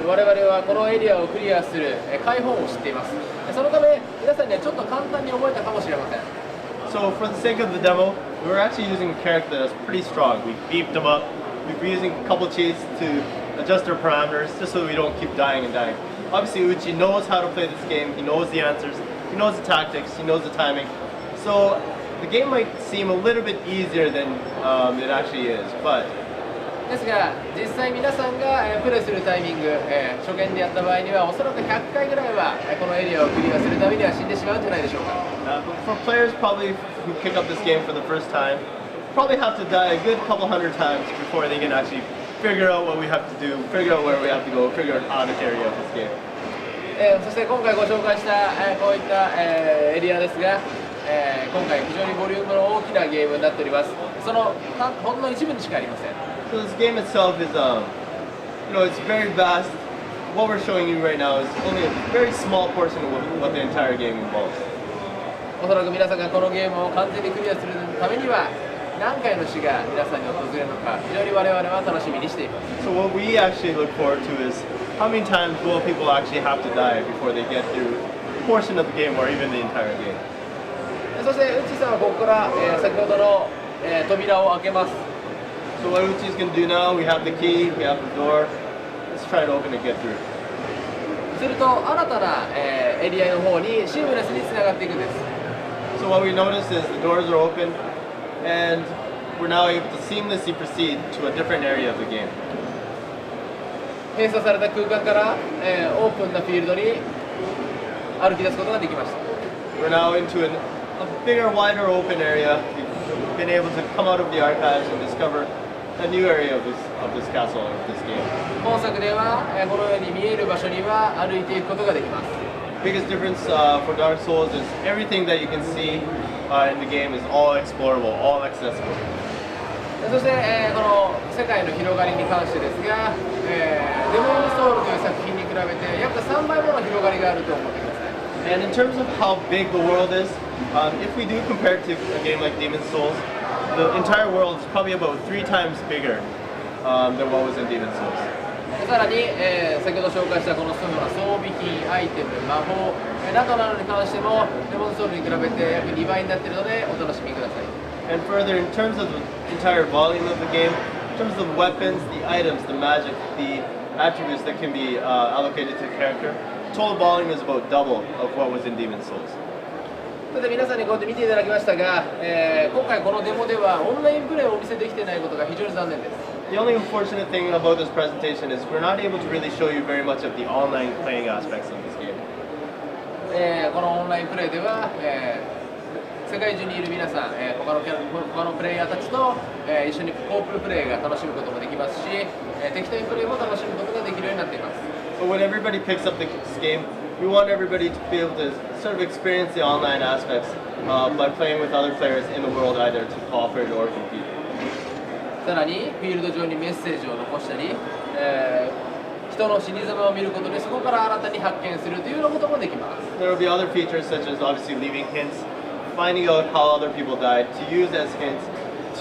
我々はこのエリアをクリアする開放を知っています。そのため皆さんにはちょっと簡単に覚えたかもしれません。So for the sake of the demo, we were actually using a character that's pretty strong. We beefed him up. We've been using a couple cheats to adjust our parameters just so we don't keep dying and dying. Obviously Uchi knows how to play this game. He knows the answers. He knows the tactics. He knows the timing. So the game might seem a little bit easier than it actually is, but ですが実際皆さんがプレイするタイミング、初見でやった場合にはおそらく100回ぐらいはこのエリアをクリアするためには死んでしまうんじゃないでしょうか。For players probably who pick up this game for the first time, probably have to die a good couple hundred times before they can actually figure out what we have to do, figure out where we have to go, figure out how to carry out this game. そして今回ご紹介したこういったエリアですが、今回非常にボリュームの大きなゲームになっております。そのほんの一部にしかありません。So this game itself is, it's very vast. What we're showing you right now is only a very small portion of what the entire game involves. おそらく皆さんがこのゲームを完全にクリアするためには何回の死が皆さんに訪れるのか非常に我々は楽しみにしています。So what we actually look forward to is how many times will people actually have to die before they get through a portion of the game or even the entire game. そしてウッチーさんはここから、先ほどの、扉を開けます。So what Uchi's going to do now, we have the key, we have the door. Let's try to open it and get through. すると新たな、エリアの方にシームレスにつながっていくんです。So what we notice is the doors are open and we're now able to seamlessly proceed to a different area of the game. 閉鎖された空間から、オープンなフィールドに歩き出すことができました。We're now into a bigger, wider open area. We've been able to come out of the archives and discover a new area of this castle, of this game. 本作では、このように見える場所には歩いていくことができます。Biggest difference for Dark Souls is everything that you can see in the game is all explorable, all accessible. そして、この世界の広がりに関してですが、デモンズソウルという作品に比べて約3倍もの広がりがあると思ってください。And in terms of how big the world is, if we do compare it to a game like Demon's Souls, the entire world is probably about 3 times bigger than what was in Demon's Souls. さらに、先ほど紹介したこのような装備品、アイテム、魔法などなどに関してもデモンズソウルに比べて約2倍になっているのでお楽しみください。And further, in terms of the entire volume of the game, in terms of the weapons, the items, the magic, the attributes that can be allocated to the character, total volume is about double of what was in Demon's Souls. それで皆さんにこうやって見ていただきましたが、今回このデモではオンラインプレイをお見せできていないことが非常に残念です。The only unfortunate thing about this presentation is we're not able to really show you very much of the online playing aspects of this game. このオンラインプレイでは、世界中にいる皆さん、他のプレイヤーたちと、一緒にコープルプレイが楽しむこともできますし、敵対プレイも楽しむことができるようになっています。But when everybody picks up this game, we want everybody to be able to sort of experience the online aspects by playing with other players in the world, either to cooperate or compete. さらにフィールド上にメッセージを残したり、人の死に様を見ることでそこから新たに発見するというようなこともできます。There will be other features such as obviously leaving hints, finding out how other people died, to use as hints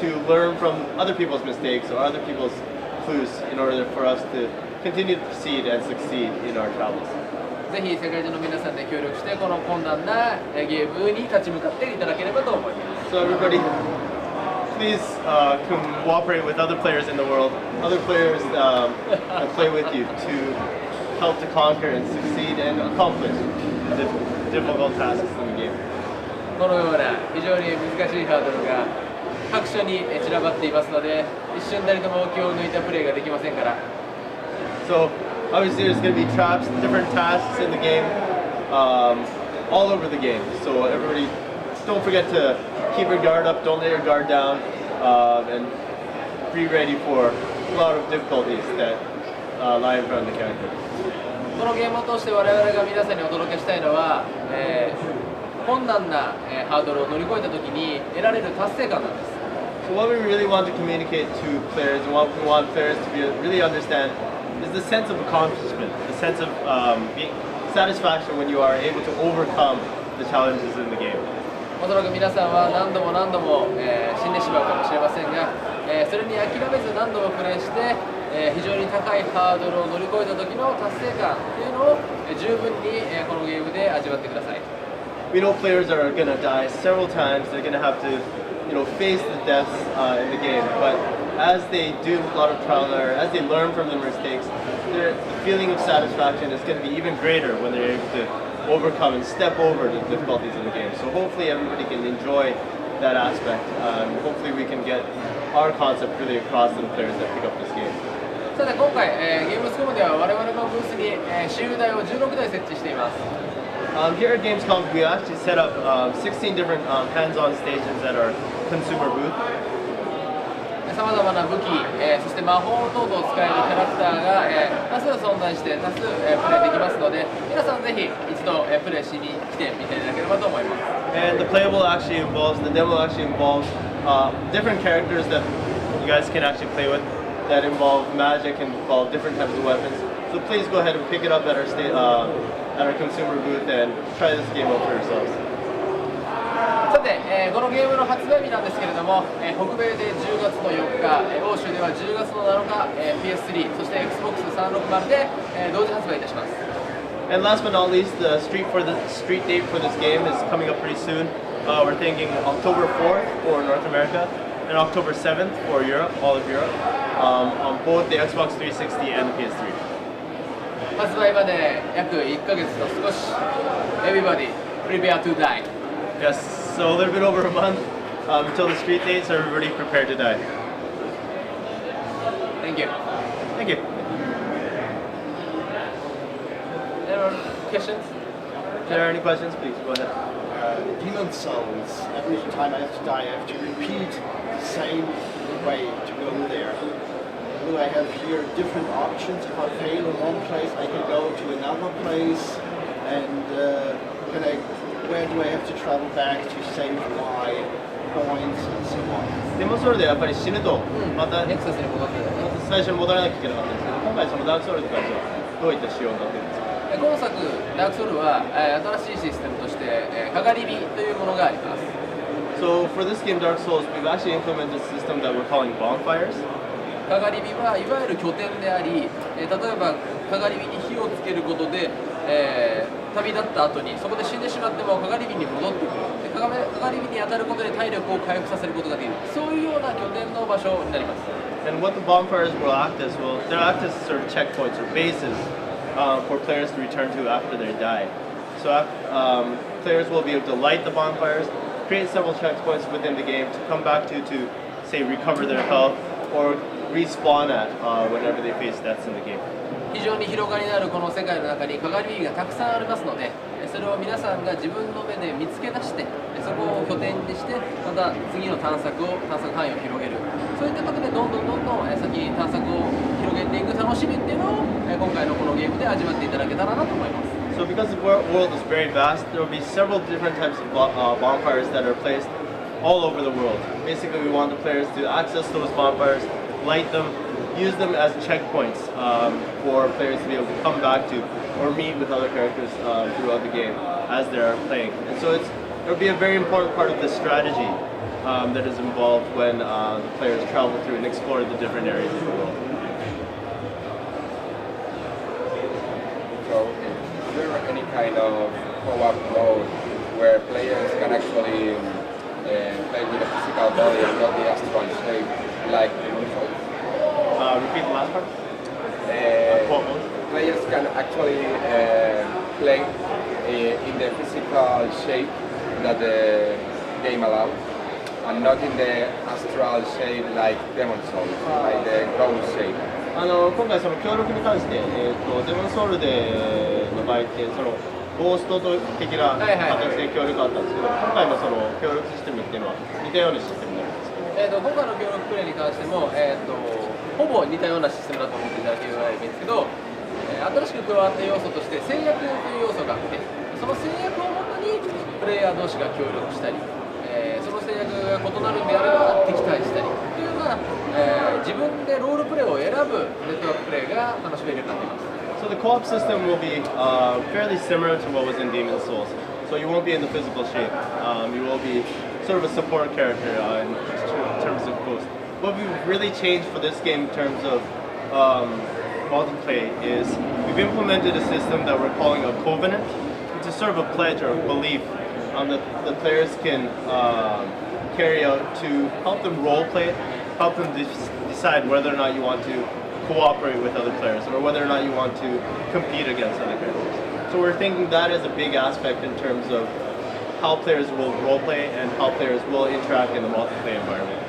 to learn from other people's mistakes or other people's clues in order for us to continue to proceed and succeed in our travels. ぜひ世界中の皆さんで協力してこの困難なゲームに立ち向かっていただければと思います。So everybody, please cooperate with other players in the world, other players that play with you to help to conquer and succeed and accomplish the difficult tasks in the game. このような非常に難しいハードルが各所に散らばっていますので、一瞬なりとも気を抜いたプレーができませんから。So obviously there's going to be traps, different tasks in the game, all over the game. So everybody, don't forget to keep your guard up, don't let your guard down, and be ready for a lot of difficulties that lie in front of the character. このゲームを通して我々が皆さんにお届けしたいのは、困難な、ハードルを乗り越えたときに得られる達成感なんです。So what we really want to communicate to players and what we want players to really understand is the sense of accomplishment, the sense of being satisfaction when you are able to overcome the challenges in the game. おそらく皆さんは何度も、死んでしまうかもしれませんが、それに諦めず何度もプレイして、非常に高いハードルを乗り越えた時の達成感っていうのを十分にこのゲームで味わってください。We know players are going to die several times. They're going to have to, face the deaths in the game. But as they do a lot of trial and error, as they learn from their mistakes, the feeling of satisfaction is going to be even greater when they're able to overcome and step over the difficulties in the game. So hopefully everybody can enjoy that aspect. Hopefully we can get our concept really across to the players that pick up this game. さて今回、ゲームスコムでは我々のブースに、私有台を16台設置しています。Here at Gamescom, we actually set up 16 different hands-on stations at our consumer booth. さまざまな武器、そして魔法等々を使えるキャラクターが、多数存在して多数、プレイできますので、皆さんぜひ一度、プレイしに来てみていただければと思います。And the playable actually involves, the demo actually involves different characters that you guys can actually play with that involve magic and involve different types of weapons. So please go ahead and pick it up at our consumer booth and try this game out for yourselves. さて、このゲームの発売日なんですけれども、北米で10月の4日、欧州では10月の7日、PS3、そして Xbox360 で、同時発売いたします。And last but not least, the street date for this game is coming up pretty soon. We're thinking October 4th for North America and October 7th for Europe, all of Europe, on both the Xbox 360 and the PS3. 発売まで約1ヶ月と少し Everybody prepare to die. Yes, so a little bit over a month until the street date, so everybody prepare to die. Thank you. Thank you. Any questions? If there are any questions, please go ahead. Demon Souls. Every time I have to die, I have to repeat the same way to go there. Do I have here different options? If I fail in one place, I can go to another place, and where do I have to travel back to save my points and so on? デモソウルでやっぱり死ぬとまたネクサスに戻って最初に戻らなきゃいけなかったんですけど、今回そのダークソウルに関してはどういった仕様になっているんですか？今作ダークソウルは、新しいシステムとして、かがり火というものがあります。 So for this game, Dark Souls, we've actually implemented a system that we're calling bonfires. かがり火はいわゆる拠点であり、例えばかがり火に火をつけることで、旅立った後にそこで死んでしまってもかがり火に戻ってくるでかがり火に当たることで体力を回復させることができる、そういうような拠点の場所になります。 And what the bonfires will act as, they'll act as sort of checkpoints or bases for players to return to after they die. So players will be able to light the bonfires, create several checkpoints within the game to come back to say, recover their health or respawn at whenever they face deaths in the game. 非常に広がりのあるこの世界の中にかがり火がたくさんありますので、それを皆さんが自分の目で見つけ出して、そこを拠点にしてまた次の探索範囲を広げる、そういったことでどんどん先に探索を広げていく楽しみっていうのを今回のこのゲームで味わっていただけたらなと思います。 So because the world is very vast, there will be several different types of bonfires that are placed all over the world. Basically, we want the players to access those bonfires, light them, use them as checkpoints for players to be able to come back to or meet with other characters throughout the game as they're playing. And so it'll be a very important part of the strategy that is involved when the players travel through and explore the different areas of the world. So is there any kind of co-op mode where players can actually play with a physical body and not the astral shape like the Souls? Repeat the last part. Players can actually play in the physical shape that the game allows, and not in the astral shape like Demon Souls, like the ghost shape. 今回その協力に関して、デモンソウルでの場合ってそのゴースト的な形で協力があったんですけど、今回のその協力システムっていうのは似たようなシステムになるんですけど、今回の協力プレイに関しても、ほぼ似たようなシステムだと思っていただければいいんですけど、新しく加わった要素として制約という要素があって、その制約をもとにプレイヤー同士が協力したり、その制約が異なるんであれば敵対したりというような、自分でロールプレイを選ぶネットワークプレイが楽しめるようになっています。 So the co-op system will be fairly similar to what was in Demon Souls. So you won't be in the physical shape. You will be sort of a support character in terms of Ghost. What we've really changed for this game in terms of multiplayer is we've implemented a system that we're calling a covenant. It's a sort of a pledge or a belief the players can carry out to help them role play, help them decide whether or not you want to cooperate with other players or whether or not you want to compete against other characters. So we're thinking that is a big aspect in terms of how players will role play and how players will interact in the multiplayer environment.